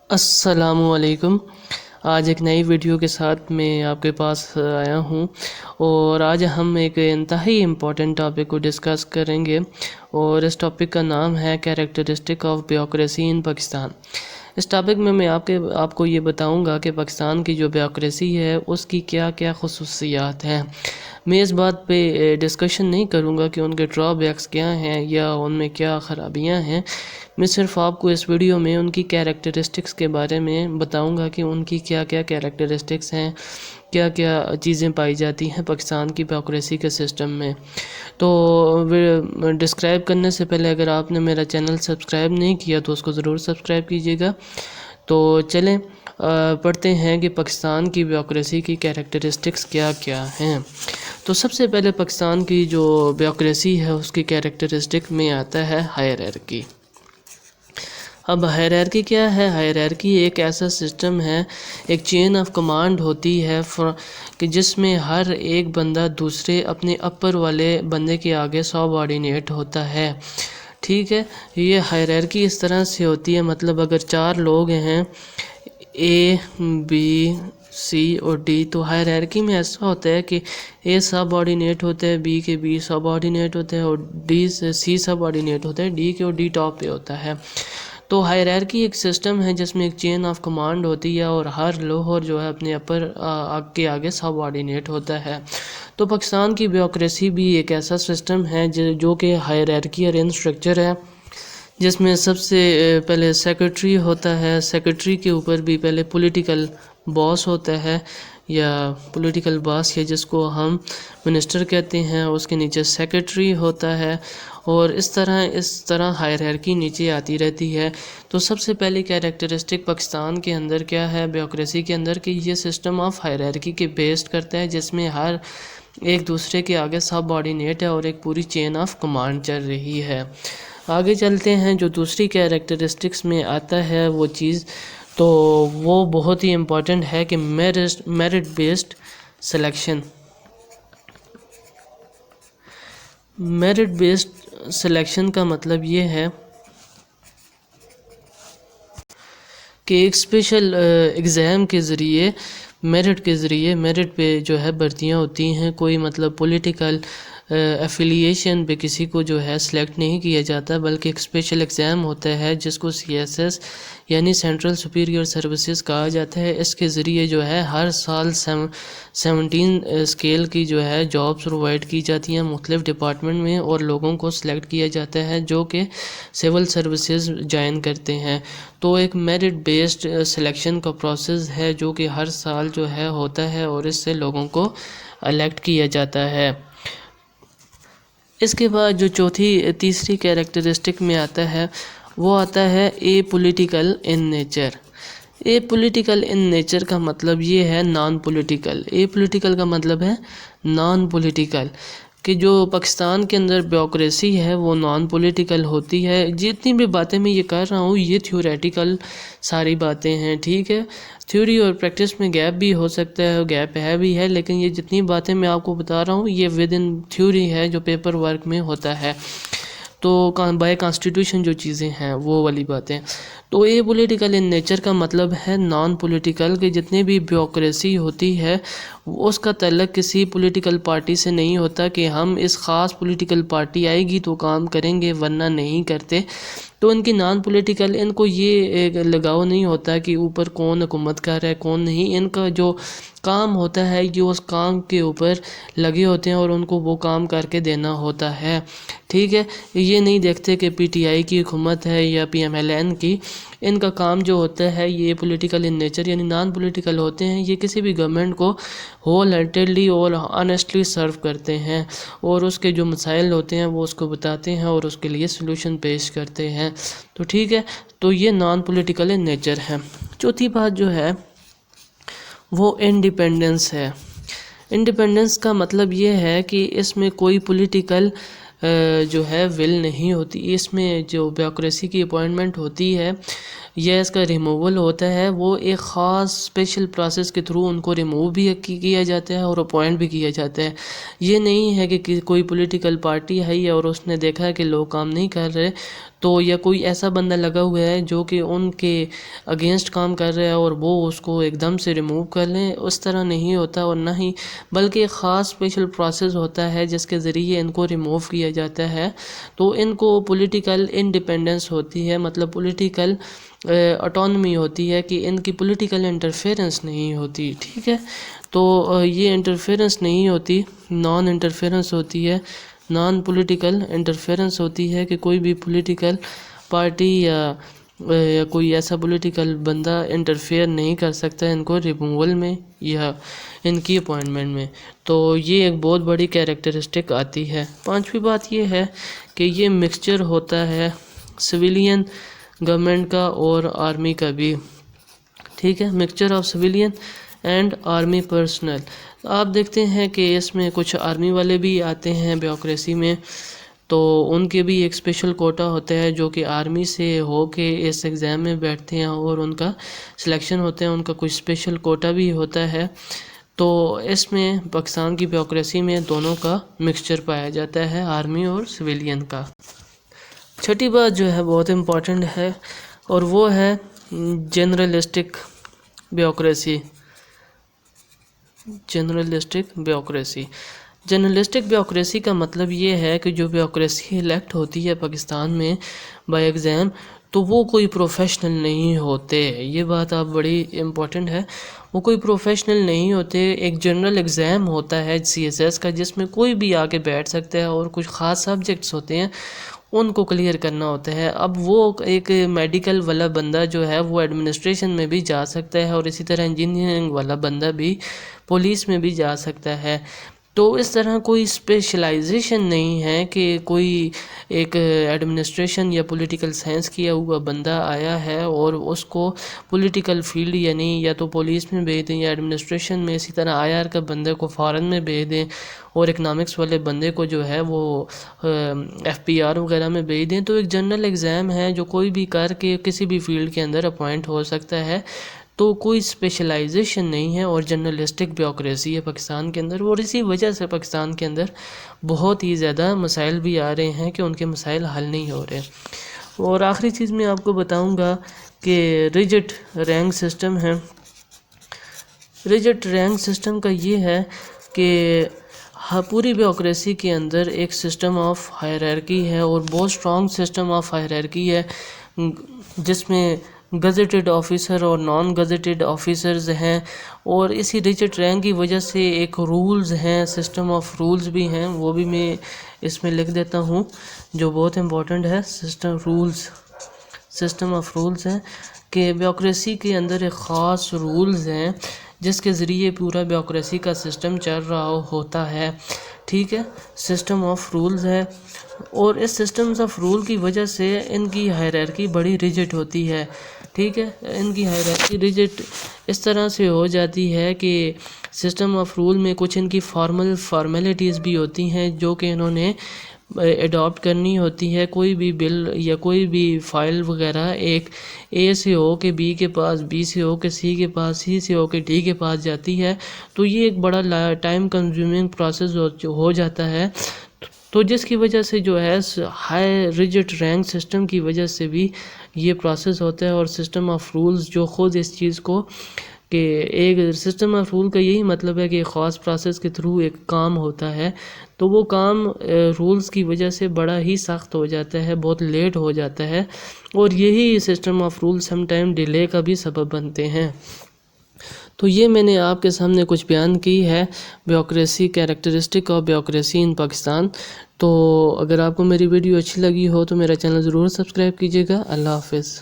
السلام علیکم۔ آج ایک نئی ویڈیو کے ساتھ میں آپ کے پاس آیا ہوں اور آج ہم ایک انتہائی امپورٹنٹ ٹاپک کو ڈسکس کریں گے اور اس ٹاپک کا نام ہے characteristic of bureaucracy in Pakistan. اس ٹاپک میں آپ کو یہ بتاؤں گا کہ پاکستان کی جو بیوروکریسی ہے اس کی کیا کیا خصوصیات ہیں۔ میں اس بات پہ ڈسکشن نہیں کروں گا کہ ان کے ڈرا بیکس کیا ہیں یا ان میں کیا خرابیاں ہیں۔ میں صرف آپ کو اس ویڈیو میں ان کی کیریکٹرسٹکس کے بارے میں بتاؤں گا کہ ان کی کیا کیا کیریکٹرسٹکس ہیں، کیا کیا چیزیں پائی جاتی ہیں پاکستان کی بیوروکریسی کے سسٹم میں۔ تو ڈسکرائب کرنے سے پہلے اگر آپ نے میرا چینل سبسکرائب نہیں کیا تو اس کو ضرور سبسکرائب کیجیے گا۔ تو چلیں پڑھتے ہیں کہ پاکستان کی بیوروکریسی کی کیریکٹرسٹکس کیا کیا ہیں۔ تو سب سے پہلے پاکستان کی جو بیوروکریسی ہے اس کی کیریکٹرسٹک میں آتا ہے ہائرارکی۔ اب ہائرارکی کیا ہے؟ ہائرارکی ایک ایسا سسٹم ہے، ایک چین آف کمانڈ ہوتی ہے کہ جس میں ہر ایک بندہ دوسرے اپنے اپر والے بندے کے آگے سب-آرڈینیٹ ہوتا ہے، ٹھیک ہے۔ یہ ہائرارکی اس طرح سے ہوتی ہے، مطلب اگر 4 لوگ ہیں اے بی سی اور ڈی، تو ہائرارکی میں ایسا ہوتا ہے کہ اے سب آرڈینیٹ ہوتا ہے، بی کے بی سب آرڈینیٹ ہوتا ہے اور ڈی سے سی سب آرڈینیٹ ہوتا ہے، ڈی کے اور ڈی ٹاپ پہ ہوتا ہے۔ تو ہائرارکی ایک سسٹم ہے جس میں ایک چین آف کمانڈ ہوتی ہے اور ہر لوہر جو ہے اپنے اپر کے آگے سب آرڈینیٹ ہوتا ہے۔ تو پاکستان کی بیوروکریسی بھی ایک ایسا سسٹم ہے جو کہ ہائرارکیل اسٹرکچر ہے، جس میں سب سے پہلے سیکرٹری ہوتا ہے، سیکرٹری کے اوپر بھی پہلے پولیٹیکل باس ہوتا ہے یا پولیٹیکل باس، یا جس کو ہم منسٹر کہتے ہیں، اس کے نیچے سیکرٹری ہوتا ہے اور اس طرح ہائرارکی نیچے آتی رہتی ہے۔ تو سب سے پہلی کیریکٹرسٹک پاکستان کے اندر کیا ہے بیوروکریسی کے اندر، کہ یہ سسٹم آف ہائرارکی کے بیسڈ کرتا ہے، جس میں ہر ایک دوسرے کے آگے سب آرڈینیٹ ہے اور ایک پوری چین آف کمانڈ چل رہی ہے۔ آگے چلتے ہیں، جو دوسری کیریکٹرسٹکس میں آتا ہے وہ چیز، تو وہ بہت ہی امپورٹنٹ ہے کہ merit based selection. Merit based selection کا مطلب یہ ہے کہ ایک اسپیشل ایگزام کے ذریعے، میرٹ کے ذریعے، میرٹ پہ جو ہے بھرتیاں ہوتی ہیں، کوئی مطلب پولیٹیکل ایفیلیشن پہ کسی کو جو ہے سلیکٹ نہیں کیا جاتا، بلکہ ایک اسپیشل ایگزام ہوتا ہے جس کو CSS یعنی سینٹرل سپیریئر سروسز کہا جاتا ہے۔ اس کے ذریعے جو ہے ہر سال 17 اسکیل کی جو ہے جابس پرووائڈ کی جاتی ہیں مختلف ڈپارٹمنٹ میں، اور لوگوں کو سلیکٹ کیا جاتا ہے جو کہ سول سروسز جوائن کرتے ہیں۔ تو ایک میرٹ بیسڈ سلیکشن کا پروسیس ہے جو کہ ہر سال جو ہے ہوتا ہے اور اس سے لوگوں کو الیکٹ کیا جاتا ہے۔ اس کے بعد جو تیسری کیریکٹرسٹک میں آتا ہے وہ آتا ہے a political in nature. A political in nature کا مطلب یہ ہے نان پولیٹیکل۔ اے پولیٹیکل کا مطلب ہے نان پولیٹیکل، کہ جو پاکستان کے اندر بیوروکریسی ہے وہ نان پولیٹیکل ہوتی ہے۔ جتنی بھی باتیں میں یہ کر رہا ہوں یہ تھیوریٹیکل ساری باتیں ہیں، ٹھیک ہے۔ تھیوری اور پریکٹس میں گیپ بھی ہو سکتا ہے، گیپ بھی ہے، لیکن یہ جتنی باتیں میں آپ کو بتا رہا ہوں یہ ود ان تھیوری ہے جو پیپر ورک میں ہوتا ہے۔ تو بائی کانسٹیٹیوشن جو چیزیں ہیں وہ والی باتیں۔ تو اے پولیٹیکل ان نیچر کا مطلب ہے نان پولیٹیکل، کہ جتنی بھی بیوروکریسی ہوتی ہے اس کا تعلق کسی پولیٹیکل پارٹی سے نہیں ہوتا کہ ہم اس خاص پولیٹیکل پارٹی آئے گی تو کام کریں گے ورنہ نہیں کرتے۔ تو ان کی نان پولیٹیکل، ان کو یہ لگاؤ نہیں ہوتا کہ اوپر کون حکومت کر رہا ہے کون نہیں، ان کا جو کام ہوتا ہے جو اس کام کے اوپر لگے ہوتے ہیں اور ان کو وہ کام کر کے دینا ہوتا ہے، ٹھیک ہے۔ یہ نہیں دیکھتے کہ PTI کی حکومت ہے یا PMLN کی، ان کا کام جو ہوتا ہے یہ پولیٹیکل ان نیچر یعنی نان پولیٹیکل ہوتے ہیں۔ یہ کسی بھی گورنمنٹ کو ہول ہارٹیڈلی اور آنیسٹلی سرو کرتے ہیں اور اس کے جو مسائل ہوتے ہیں وہ اس کو بتاتے ہیں اور اس کے لیے سلوشن پیش کرتے ہیں، تو ٹھیک ہے۔ تو یہ نان پولیٹیکل ان نیچر ہے۔ چوتھی بات جو ہے وہ انڈیپینڈنس ہے۔ انڈیپینڈنس کا مطلب یہ ہے کہ اس میں کوئی پولیٹیکل جو ہے ول نہیں ہوتی، اس میں جو بیوروکریسی کی اپوائنٹمنٹ ہوتی ہے یا اس کا ریموول ہوتا ہے وہ ایک خاص اسپیشل پروسیس کے تھرو ان کو ریموو بھی کیا جاتا ہے اور اپوائنٹ بھی کیا جاتا ہے۔ یہ نہیں ہے کہ کوئی پولیٹیکل پارٹی ہے اور اس نے دیکھا کہ لوگ کام نہیں کر رہے تو یا کوئی ایسا بندہ لگا ہوا ہے جو کہ ان کے اگینسٹ کام کر رہا ہے اور وہ اس کو ایک دم سے ریموو کر لیں، اس طرح نہیں ہوتا، اور نہ ہی بلکہ ایک خاص اسپیشل پروسیس ہوتا ہے جس کے ذریعے ان کو ریموو کیا جاتا ہے۔ تو ان کو پولیٹیکل انڈیپینڈنس ہوتی ہے، مطلب پولیٹیکل اٹانومی ہوتی ہے کہ ان کی پولیٹیکل انٹرفیرنس نہیں ہوتی، ٹھیک ہے۔ تو یہ انٹرفیرنس نہیں ہوتی، نان انٹرفیرنس ہوتی ہے، نان پولیٹیکل انٹرفیرنس ہوتی ہے کہ کوئی بھی پولیٹیکل پارٹی یا کوئی ایسا پولیٹیکل بندہ انٹرفیئر نہیں کر سکتا ان کو ریموول میں یا ان کی اپوائنٹمنٹ میں۔ تو یہ ایک بہت بڑی کیریکٹرسٹک آتی ہے۔ پانچویں بات یہ ہے کہ یہ مکسچر ہوتا ہے سویلین گورنمنٹ کا اور آرمی کا بھی، ٹھیک ہے، mixture of civilian and army personal. آپ دیکھتے ہیں کہ اس میں کچھ آرمی والے بھی آتے ہیں بیوروکریسی میں، تو ان کے بھی ایک اسپیشل کوٹا ہوتا ہے جو کہ آرمی سے ہو کے اس ایگزام میں بیٹھتے ہیں اور ان کا سلیکشن ہوتا ہے، ان کا کچھ اسپیشل کوٹا بھی ہوتا ہے۔ تو اس میں پاکستان کی بیوروکریسی میں دونوں کا مکسچر پایا جاتا ہے، آرمی اور سویلین کا۔ چھٹی بات جو ہے بہت امپورٹنٹ ہے اور وہ ہے جنرلسٹک بیوروکریسی۔ جنرلسٹک بیوروکریسی، جنرلسٹک بیوروکریسی کا مطلب یہ ہے کہ جو بیوروکریسی الیکٹ ہوتی ہے پاکستان میں بائی ایگزام، تو وہ کوئی پروفیشنل نہیں ہوتے، یہ بات آپ بڑی امپورٹنٹ ہے، وہ کوئی پروفیشنل نہیں ہوتے۔ ایک جنرل ایگزام ہوتا ہے CSS کا جس میں کوئی بھی آ کے بیٹھ سکتا ہے اور کچھ خاص سبجیکٹس ہوتے ہیں ان کو کلیئر کرنا ہوتا ہے۔ اب وہ ایک میڈیکل والا بندہ جو ہے وہ ایڈمنسٹریشن میں بھی جا سکتا ہے اور اسی طرح انجینئرنگ والا بندہ بھی پولیس میں بھی جا سکتا ہے۔ تو اس طرح کوئی اسپیشلائزیشن نہیں ہے کہ کوئی ایک ایڈمنسٹریشن یا پولیٹیکل سائنس کیا ہوا بندہ آیا ہے اور اس کو پولیٹیکل فیلڈ یعنی یا تو پولیس میں بھیج دیں یا ایڈمنسٹریشن میں، اسی طرح IR کا بندے کو فارن میں بھیج دیں اور اکنامکس والے بندے کو جو ہے وہ FPR وغیرہ میں بھیج دیں۔ تو ایک جنرل ایگزام ہے جو کوئی بھی کر کے کسی بھی فیلڈ کے اندر اپوائنٹ ہو سکتا ہے، تو کوئی اسپیشلائزیشن نہیں ہے اور جرنلسٹک بیوروکریسی ہے پاکستان کے اندر، اور اسی وجہ سے پاکستان کے اندر بہت ہی زیادہ مسائل بھی آ رہے ہیں کہ ان کے مسائل حل نہیں ہو رہے۔ اور آخری چیز میں آپ کو بتاؤں گا کہ ریجٹ رینک سسٹم ہے۔ ریجٹ رینک سسٹم کا یہ ہے کہ پوری بیوروکریسی کے اندر ایک سسٹم آف ہائرارکی ہے اور بہت اسٹرانگ سسٹم آف ہائرارکی ہے، جس میں گزٹڈ آفیسر اور نان گزٹڈ آفیسرز ہیں، اور اسی ریجٹ رینک کی وجہ سے ایک رولز ہیں، سسٹم آف رولز بھی ہیں، وہ بھی میں اس میں لکھ دیتا ہوں جو بہت امپورٹنٹ ہے۔ سسٹم آف رولز ہے کہ بیوروکریسی کے اندر ایک خاص رولز ہیں جس کے ذریعے پورا بیوروکریسی کا سسٹم چل رہا ہوتا ہے، ٹھیک ہے، سسٹم آف رولز ہے۔ اور اس سسٹمز آف رول کی وجہ سے ان کی ہائرارکی بڑی ریجٹ ہوتی ہے، ٹھیک ہے، ان کی ہائرارکی ریجٹ اس طرح سے ہو جاتی ہے کہ سسٹم آف رول میں کچھ ان کی فارمیلٹیز بھی ہوتی ہیں جو کہ انہوں نے اڈاپٹ کرنی ہوتی ہے۔ کوئی بھی بل یا کوئی بھی فائل وغیرہ ایک A سے ہو کے B کے پاس، B سے ہو کے C کے پاس، C سے ہو کے D کے پاس جاتی ہے، تو یہ ایک بڑا ٹائم کنزیومنگ پروسیس ہو جاتا ہے، تو جس کی وجہ سے جو ہے ہائی ریجٹ رینک سسٹم کی وجہ سے بھی یہ پروسیس ہوتا ہے۔ اور سسٹم آف رولز جو خود اس چیز کو کہ ایک سسٹم آف رول کا یہی مطلب ہے کہ ایک خاص پروسیس کے تھرو ایک کام ہوتا ہے، تو وہ کام رولز کی وجہ سے بڑا ہی سخت ہو جاتا ہے، بہت لیٹ ہو جاتا ہے، اور یہی system of rule some time delay کا بھی سبب بنتے ہیں۔ تو یہ میں نے آپ کے سامنے کچھ بیان کی ہے بیوروکریسی، کیریکٹرسٹک اور بیوروکریسی ان پاکستان۔ تو اگر آپ کو میری ویڈیو اچھی لگی ہو تو میرا چینل ضرور سبسکرائب کیجیے گا۔ اللہ حافظ۔